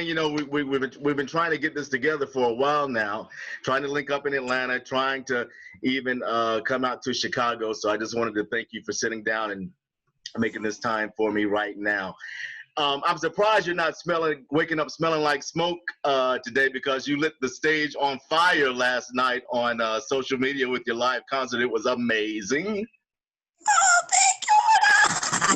saying, you know, we've been trying to get this together for a while now, trying to link up in Atlanta, trying to even come out to Chicago. So I just wanted to thank you for sitting down and making this time for me right now. I'm surprised you're not waking up smelling like smoke today, because you lit the stage on fire last night on social media with your live concert. It was amazing. Oh, thank you.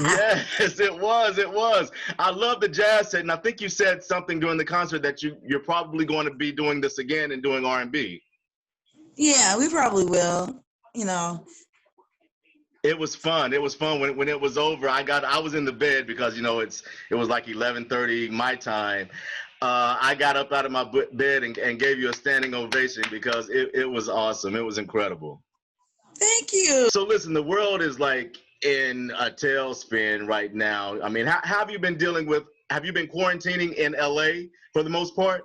Yes, it was. It was. I love the jazz set, and I think you said something during the concert that you're probably going to be doing this again and doing R&B. Yeah, we probably will. You know. It was fun. It was fun when it was over. I was in the bed because, you know, it was like 11:30 my time. I got up out of my bed and gave you a standing ovation because it was awesome. It was incredible. Thank you. So listen, the world is like in a tailspin right now. I mean, how have you been have you been quarantining in LA for the most part?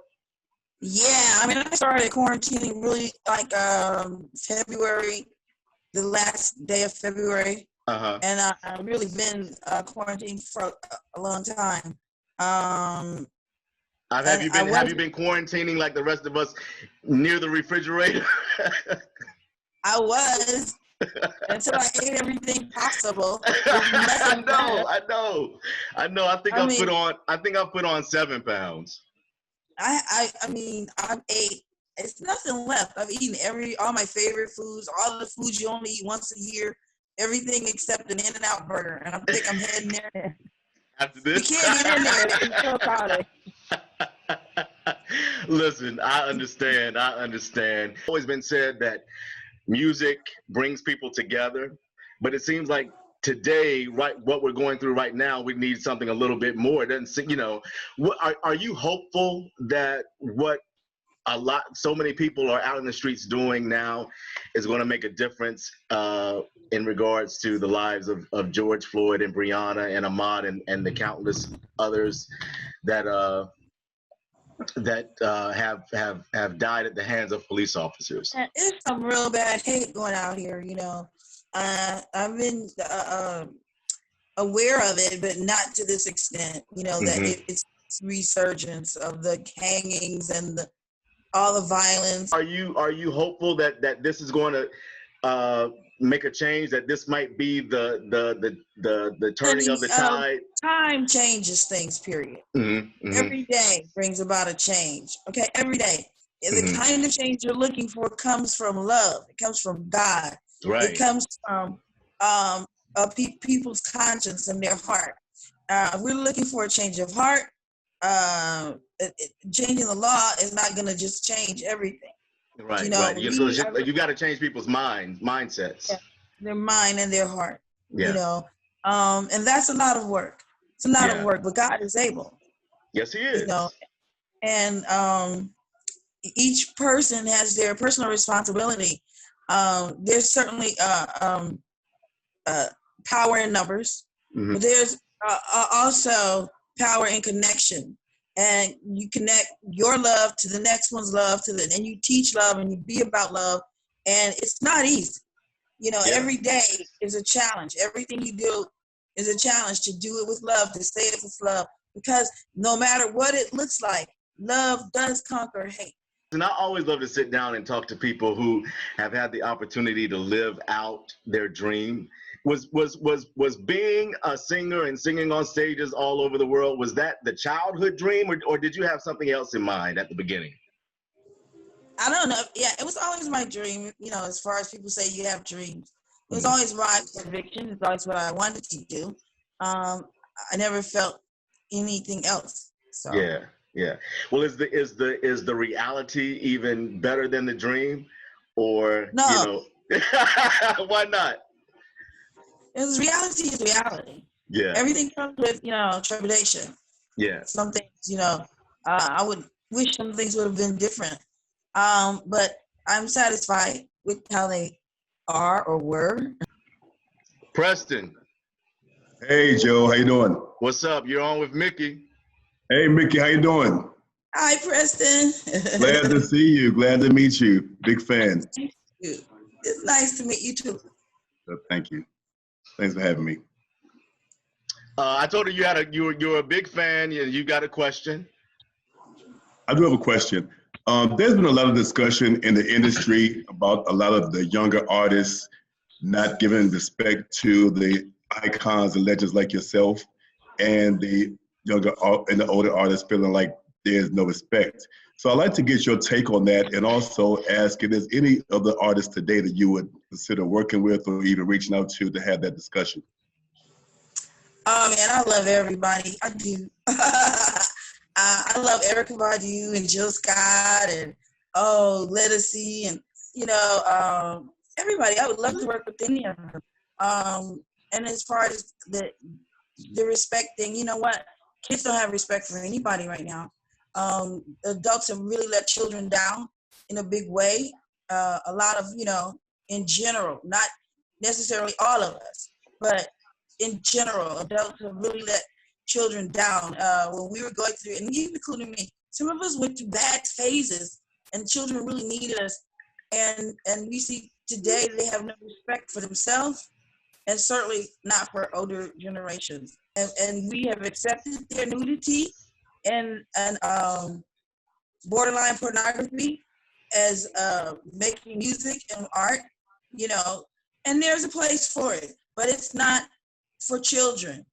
Yeah, I mean, I started quarantining really like February, the last day of February. Uh-huh. And I've really been quarantined for a long time. Have you been quarantining like the rest of us near the refrigerator? I was until I ate everything possible. I know. I think I put on 7 pounds. I mean, I ate. It's nothing left. I've eaten all my favorite foods, all the foods you only eat once a year, everything except an In-N-Out burger, and I think I'm heading there. After this, you can't get in there. It's so crowded. Listen, I understand. It's always been said that music brings people together, but it seems like today, right, what we're going through right now, we need something a little bit more. It doesn't seem, you know, are you hopeful that what so many people are out in the streets doing now is going to make a difference in regards to the lives of George Floyd and Breonna and Ahmaud and the countless others that have died at the hands of police officers? There's some real bad hate going out here, you know. I've been aware of it, but not to this extent, you know, that it's resurgence of the hangings and all the violence. Are you hopeful that this is going to make a change, that this might be the turning of the tide? Time changes things, period. Every day brings about a change. Okay, every day. The kind of change you're looking for comes from love. It comes from God. Right. It comes from people's conscience and their heart. We're looking for a change of heart. Changing the law is not going to just change everything. Right, you know, right. You got to change people's mindsets. Yeah, their mind and their heart. Yeah. You know, and that's a lot of work. It's a lot of work, but God is able. Yes, He is. You know, and each person has their personal responsibility. There's certainly power in numbers, but there's also power in connection. And you connect your love to the next one's love, and you teach love and you be about love. And it's not easy. You know, every day is a challenge. Everything you do is a challenge to do it with love, to say it with love. Because no matter what it looks like, love does conquer hate. And I always love to sit down and talk to people who have had the opportunity to live out their dream. Was being a singer and singing on stages all over the world, was that the childhood dream, or did you have something else in mind at the beginning? I don't know. Yeah, it was always my dream. You know, as far as people say you have dreams, it was always my conviction. It's always what I wanted to do. I never felt anything else. So yeah. Well, is the reality even better than the dream, or no? You know, why not? Because reality is reality. Yeah. Everything comes with, you know, trepidation. Yeah. Some things, you know, I would wish some things would have been different. But I'm satisfied with how they are or were. Preston. Hey, Joe. How you doing? What's up? You're on with Miki. Hey, Miki. How you doing? Hi, Preston. Glad to see you. Glad to meet you. Big fan. Thank you. It's nice to meet you too. Thank you. Thanks for having me. I told her you were a big fan and you got a question. I do have a question. There's been a lot of discussion in the industry about a lot of the younger artists not giving respect to the icons and legends like yourself, and the and the older artists feeling like there's no respect. So I'd like to get your take on that, and also ask if there's any other artists today that you would consider working with or even reaching out to have that discussion. Oh man, I love everybody. I do. I love Erica Badu and Jill Scott and Lettucey and everybody. I would love to work with any of them. And as far as the respect thing, you know what? Kids don't have respect for anybody right now. Adults have really let children down in a big way. A lot of, in general, not necessarily all of us, but in general, adults have really let children down. When we were going through, and even including me, some of us went through bad phases, and children really needed us. And we see today they have no respect for themselves, and certainly not for older generations. And we have accepted their nudity and borderline pornography as making music and art, and there's a place for it, but it's not for children.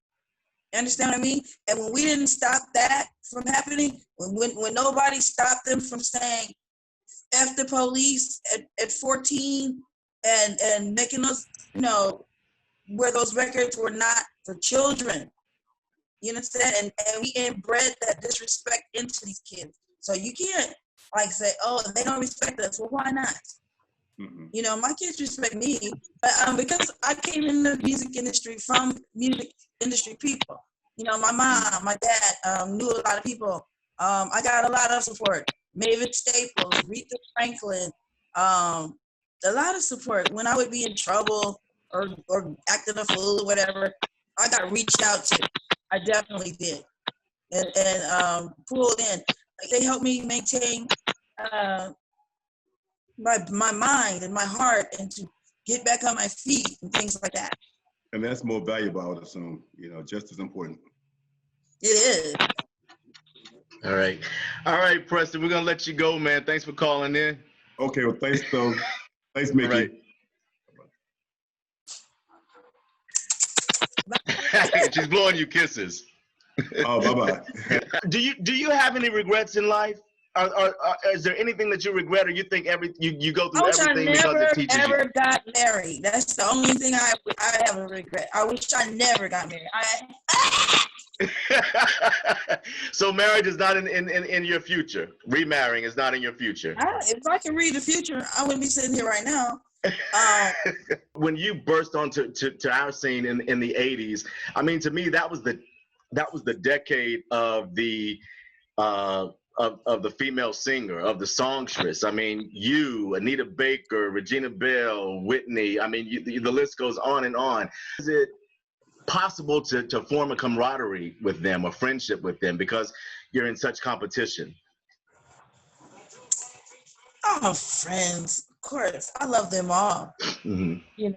You understand what I mean? And when we didn't stop that from happening, when nobody stopped them from saying F the police at 14 and making us, where those records were not for children. You understand? And we inbred that disrespect into these kids. So you can't say, oh, they don't respect us. Well, why not? Mm-hmm. My kids respect me, but because I came in the music industry from music industry people. My mom, my dad knew a lot of people. I got a lot of support. Mavis Staples, Rita Franklin, a lot of support. When I would be in trouble or acting a fool or whatever, I got reached out to. I definitely did, and pulled in. They helped me maintain my mind and my heart, and to get back on my feet and things like that. And that's more valuable, I would assume. Just as important. It is. All right, Preston. We're gonna let you go, man. Thanks for calling in. Okay. Well, thanks, though. Thanks, Miki. Right. She's blowing you kisses. Oh, bye-bye. Do you have any regrets in life? Is there anything that you regret, or you think you go through everything because it teaches you? I wish I never got married. That's the only thing I have a regret. I wish I never got married. So marriage is not in your future. Remarrying is not in your future. If I can read the future, I wouldn't be sitting here right now. When you burst onto our scene in the 80s, I mean, to me that was the decade of the of the female singer, of the songstress. I mean, you, Anita Baker, Regina Belle, Whitney. I mean, the list goes on and on. Is it possible to form a camaraderie with them, a friendship with them, because you're in such competition? Oh, friends, of course. I love them all. Mm-hmm.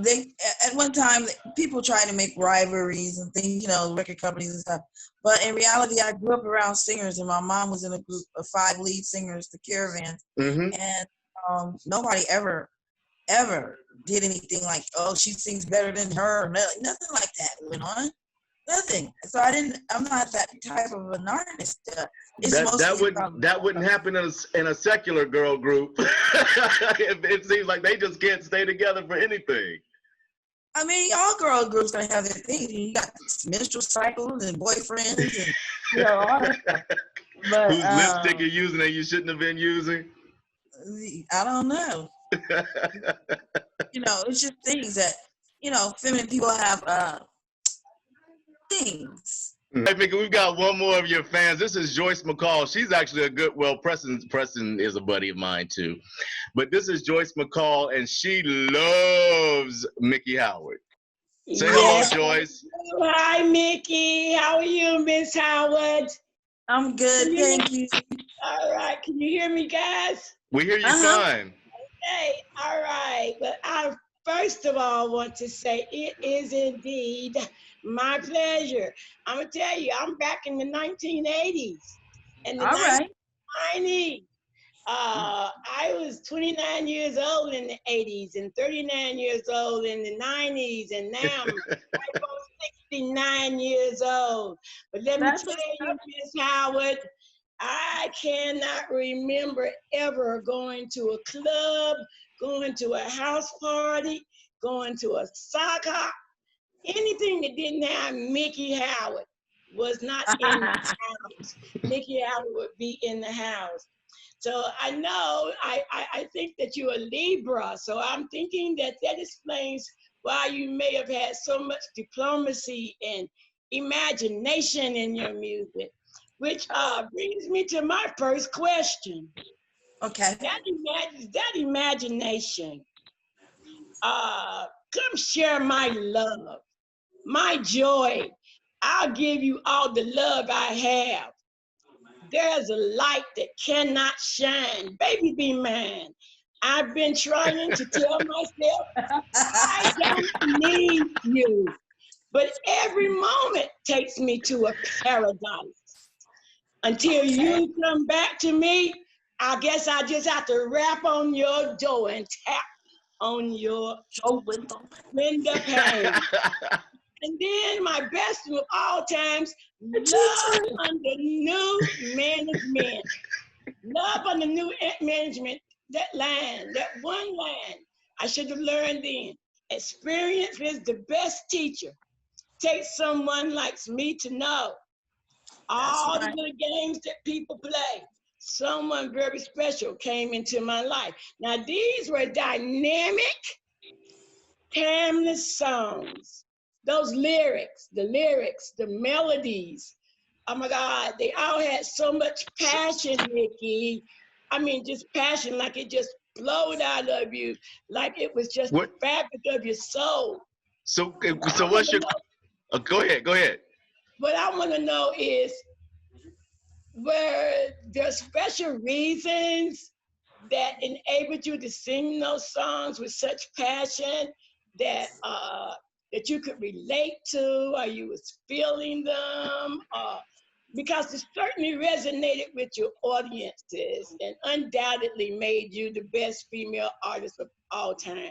They at one time people tried to make rivalries and things, record companies and stuff. But in reality, I grew up around singers, and my mom was in a group of 5 lead singers, the Caravans, and nobody ever did anything like, oh, she sings better than her. Nothing like that went on. Nothing. So I'm not that type of an artist. That wouldn't happen in a secular girl group. It seems like they just can't stay together for anything. I mean, all girl groups gonna have their things. You got menstrual cycles and boyfriends and all that stuff. But whose lipstick you're using that you shouldn't have been using? I don't know. It's just things that feminine people have things. Hey, Miki, we've got one more of your fans. This is Joyce McCall. She's actually Preston is a buddy of mine too. But this is Joyce McCall, and she loves Miki Howard. Say hello, Joyce. Hi, Miki. How are you, Miss Howard? I'm good, thank you. All right. Can you hear me, guys? We hear you fine. Okay. All right. But I first of all want to say it is indeed my pleasure. I'm going to tell you, I'm back in the 1980s. And the tiny. I was 29 years old in the 80s and 39 years old in the 90s, and now I'm almost 69 years old. But let me tell you, Miss Howard, I cannot remember ever going to a club, going to a house party, going to a soccer, anything that didn't have Miki Howard was not in the house. Miki Howard would be in the house. So I know, I think that you're a Libra, so I'm thinking that that explains why you may have had so much diplomacy and imagination in your music, which brings me to my first question. Okay. That imagination, come share my love, my joy. I'll give you all the love I have. There's a light that cannot shine. Baby, be mine. I've been trying to tell myself, I don't need you. But every moment takes me to a paradise. Until you come back to me, I guess I just have to rap on your door and tap on your window pane. And then my best of all times, love under new management. Love under new management, that one line, I should have learned then. Experience is the best teacher. Take someone like me to know all the little games that people play. Someone very special came into my life. Now these were dynamic, timeless songs. Those lyrics, the melodies, oh my God, they all had so much passion, Miki. I mean, just passion, like it just flowed out of you, like it was just the fabric of your soul. So what's your, go ahead. What I want to know is, were there special reasons that enabled you to sing those songs with such passion that that you could relate to, or you was feeling them, because it certainly resonated with your audiences and undoubtedly made you the best female artist of all time?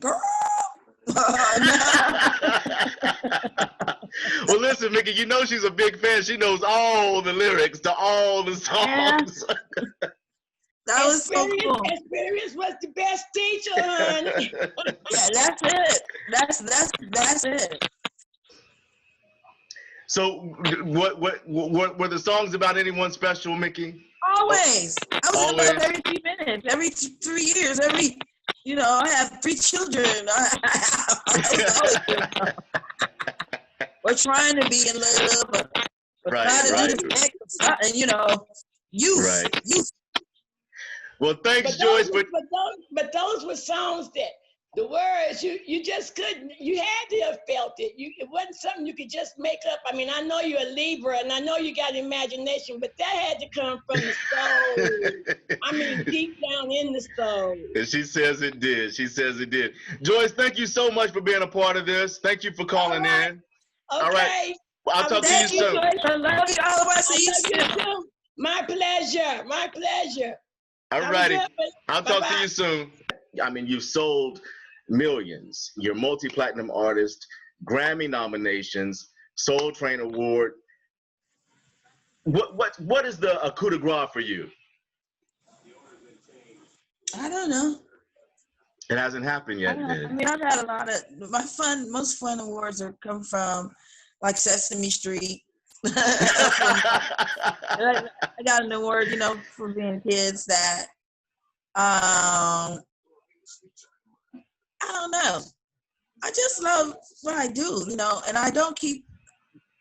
Girl. Well, listen, Miki, you know she's a big fan. She knows all the lyrics to all the songs. Yeah. That was so cool. Experience was the best teacher, honey. Yeah, that's it. That's it. So, what were the songs about anyone special, Miki? Always. I was in love every 3 minutes, every 3 years, I have 3 children. We're trying to be in love, but trying to do the act, and youth. Well, thanks, Joyce. But those were songs that the words you just couldn't. You had to have felt it. It wasn't something you could just make up. I mean, I know you're a Libra, and I know you got imagination, but that had to come from the soul. I mean, deep down in the soul. And she says it did. Joyce, thank you so much for being a part of this. Thank you for calling in. Okay. All right. Well, I'll talk to you soon. Joyce. I love you. All of us. See you soon. My pleasure. All righty. I'll talk to you soon. I mean, you've sold millions. You're a multi-platinum artist, Grammy nominations, Soul Train Award. What is the coup de grace for you? I don't know. It hasn't happened yet. I mean, I've had a lot of most fun awards have come from like Sesame Street. I got an award, for being kids that I don't know. I just love what I do, and I don't keep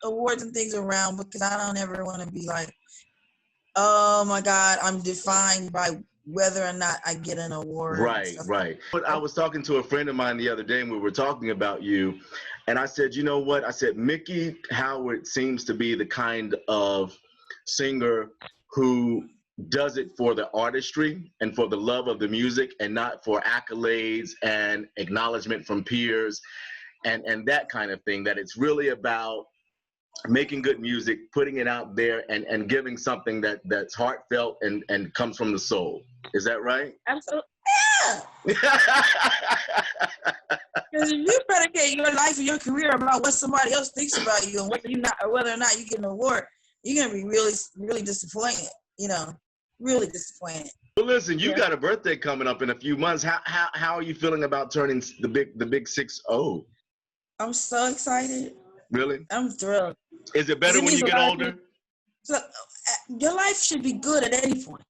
awards and things around because I don't ever want to be like, oh my God, I'm defined by whether or not I get an award. Right. But I was talking to a friend of mine the other day and we were talking about you. And I said, you know what? I said, Miki Howard seems to be the kind of singer who does it for the artistry and for the love of the music and not for accolades and acknowledgement from peers and that kind of thing, that it's really about making good music, putting it out there, and giving something that's heartfelt and comes from the soul. Is that right? Absolutely. Yeah. Because if you predicate your life and your career about what somebody else thinks about you and whether or not you get an award, you're gonna be really, really disappointed. Really disappointed. Well, listen, you got a birthday coming up in a few months. How are you feeling about turning the big 60? I'm so excited. Really? I'm thrilled. Is it better when you get older? So, your life should be good at any point.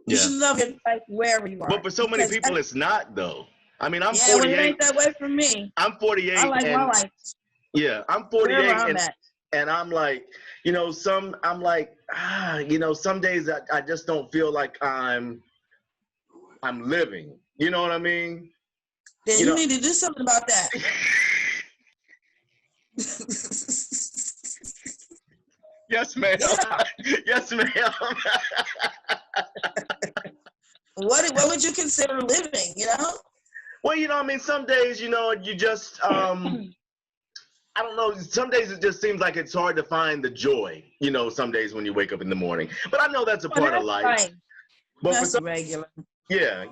You should love your life wherever you are. But for so many people, it's not, though. I mean, I'm 48. Well, it ain't that way for me. I'm 48. I like my life. Yeah, I'm 48, and I'm like, some days I just don't feel like I'm living. You know what I mean? Then you need to do something about that. Yes, ma'am. Yeah. Yes, ma'am. What would you consider living, Well, I mean, some days, you just, I don't know, some days it just seems like it's hard to find the joy, some days when you wake up in the morning. But I know that's a part of life. Right. But that's regular. Yeah.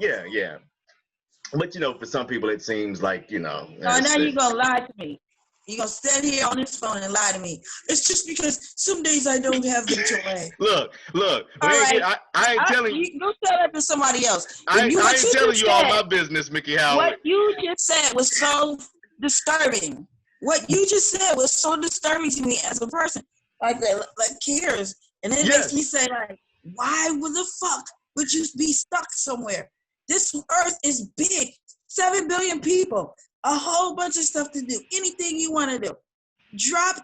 But, for some people it seems like, Oh, now you're going to lie to me. You're going to stand here on this phone and lie to me. It's just because some days I don't have the joy. Look. All right. I ain't telling you. You tell that to somebody else. I ain't telling you all my business, Miki Howard. What you just said was so disturbing. What you just said was so disturbing to me as a person. Like cares. And it makes me say, like, why would the fuck would you be stuck somewhere? This earth is big. 7 billion people. A whole bunch of stuff to do. Anything you want to do. Drop,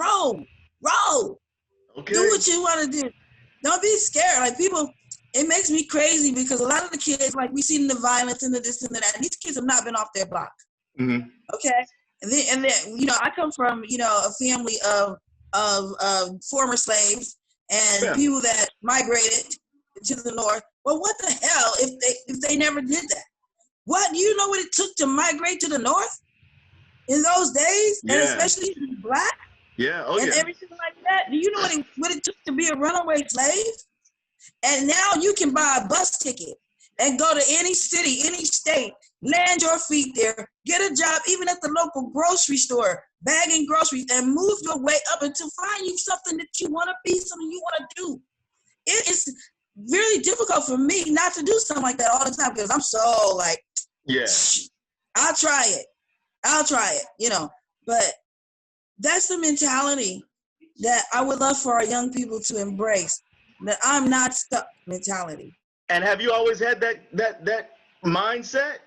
roll. Okay. Do what you want to do. Don't be scared. Like people, it makes me crazy because a lot of the kids, like we see the violence and the this and the that. These kids have not been off their block. Mm-hmm. Okay. And then, I come from, a family of former slaves and people that migrated to the north. Well, what the hell if they never did that? What, you know what it took to migrate to the north in those days? Yeah. And especially if you're black? Yeah, and everything like that. Do you know what it took to be a runaway slave? And now you can buy a bus ticket and go to any city, any state, land your feet there, get a job even at the local grocery store, bagging groceries, and move your way up until find you something that you want to be, something you want to do. It is really difficult for me not to do something like that all the time because I'm so like, I'll try it, but that's the mentality that I would love for our young people to embrace, that I'm not stuck mentality. And have you always had that mindset?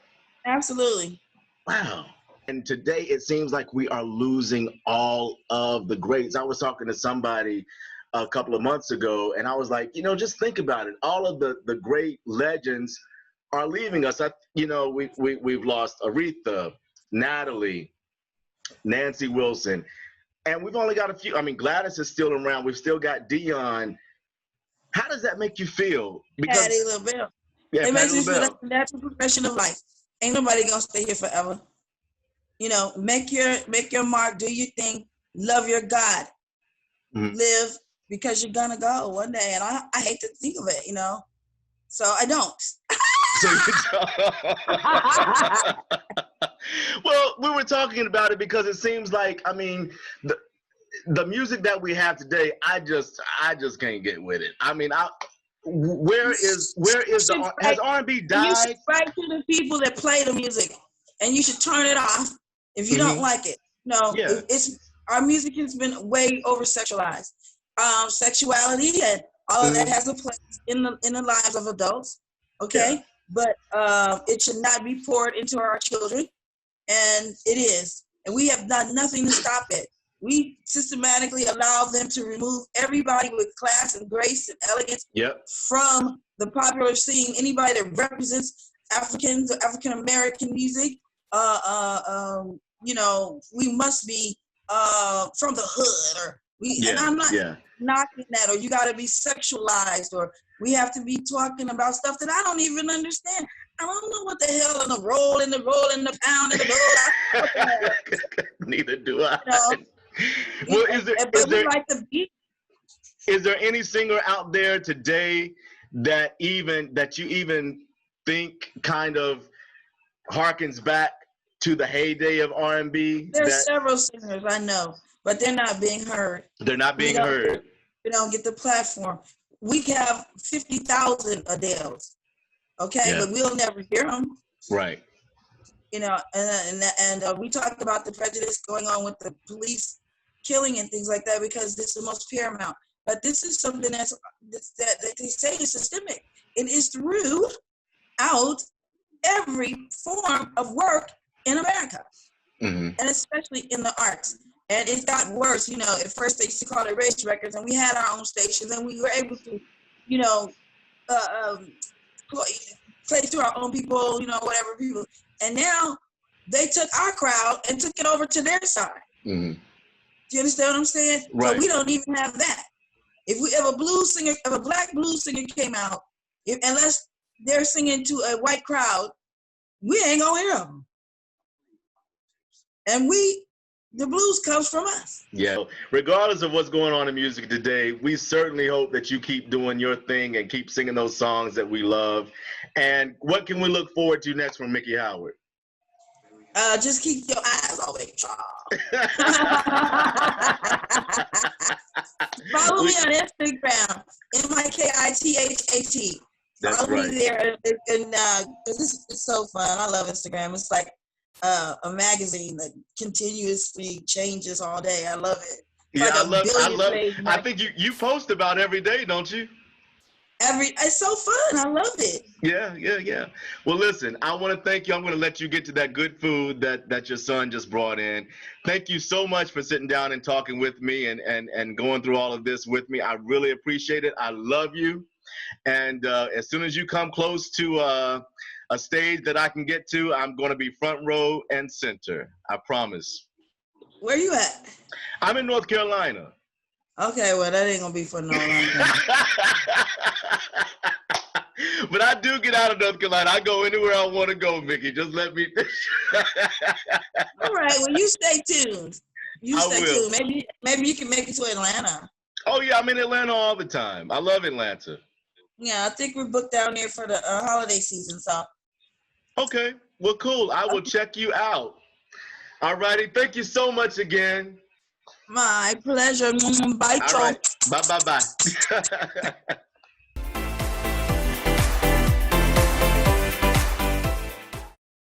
Absolutely. Wow. And today it seems like we are losing all of the greats. I was talking to somebody a couple of months ago, and I was like, just think about it. All of the great legends are leaving us. We've lost Aretha, Natalie, Nancy Wilson, and we've only got a few. I mean, Gladys is still around. We've still got Dion. How does that make you feel? Because Patti LaBelle. Yeah, it makes Patti me feel LaBelle. that's the natural progression of life. Ain't nobody gonna stay here forever. Make your mark, do your thing, love your God, live, because you're gonna go one day. And I hate to think of it, so I don't. So you don't. Well, we were talking about it because it seems like, I mean, the music that we have today, I just can't get with it. I mean, where is has R&B died? You should write to the people that play the music, and you should turn it off if you don't like it. It's our music has been way over sexualized. Sexuality and all of that has a place in the lives of adults. Okay, but it should not be poured into our children, and it is, and we have done nothing to stop it. We systematically allow them to remove everybody with class and grace and elegance from the popular scene. Anybody that represents Africans or African American music, we must be from the hood, or and I'm not knocking that, or you got to be sexualized, or we have to be talking about stuff that I don't even understand. I don't know what the hell in the roll and the pound and the roll. Neither do I. Well, is there any singer out there today that you even think kind of harkens back to the heyday of R&B? There's several singers I know, but they're not being heard. They're not being heard. We don't get the platform. We have 50,000 Adeles, okay, but we'll never hear them. Right. You know, and we talked about the prejudice going on with the police killing and things like that because this is the most paramount. But this is something that they say is systemic. It is throughout every form of work in America, and especially in the arts. And it got worse. You know, at first they used to call it race records, and we had our own stations, and we were able to, you know, play through our own people, you know, whatever people. And now they took our crowd and took it over to their side. Do you understand what I'm saying? Right. So we don't even have that. If a black blues singer came out, unless they're singing to a white crowd, we ain't gonna hear them. And the blues comes from us. Yeah. Regardless of what's going on in music today, we certainly hope that you keep doing your thing and keep singing those songs that we love. And what can we look forward to next from Miki Howard? Just keep your eyes on it, Charles. Follow me on Instagram, MIKITHAT. That's Follow right. me there, and it's so fun. I love Instagram. It's like a magazine that continuously changes all day. I love it. Yeah, like I love page, I think you post about every day, don't you? It's so fun. I love it. Yeah. Well, listen, I want to thank you. I'm going to let you get to that good food that your son just brought in. Thank you so much for sitting down and talking with me and going through all of this with me. I really appreciate it. I love you. And as soon as you come close to a stage that I can get to, I'm going to be front row and center. I promise. Where you at? I'm in North Carolina. Okay, well, that ain't going to be for no long time. But I do get out of North Carolina. I go anywhere I want to go, Miki. Just let me. All right. Well, you stay tuned. I will. Tuned. Maybe you can make it to Atlanta. Oh, yeah. I'm in Atlanta all the time. I love Atlanta. Yeah, I think we're booked down there for the holiday season. So. Okay. Well, cool. I will check you out. All righty. Thank you so much again. My pleasure. Bye, all right. Bye.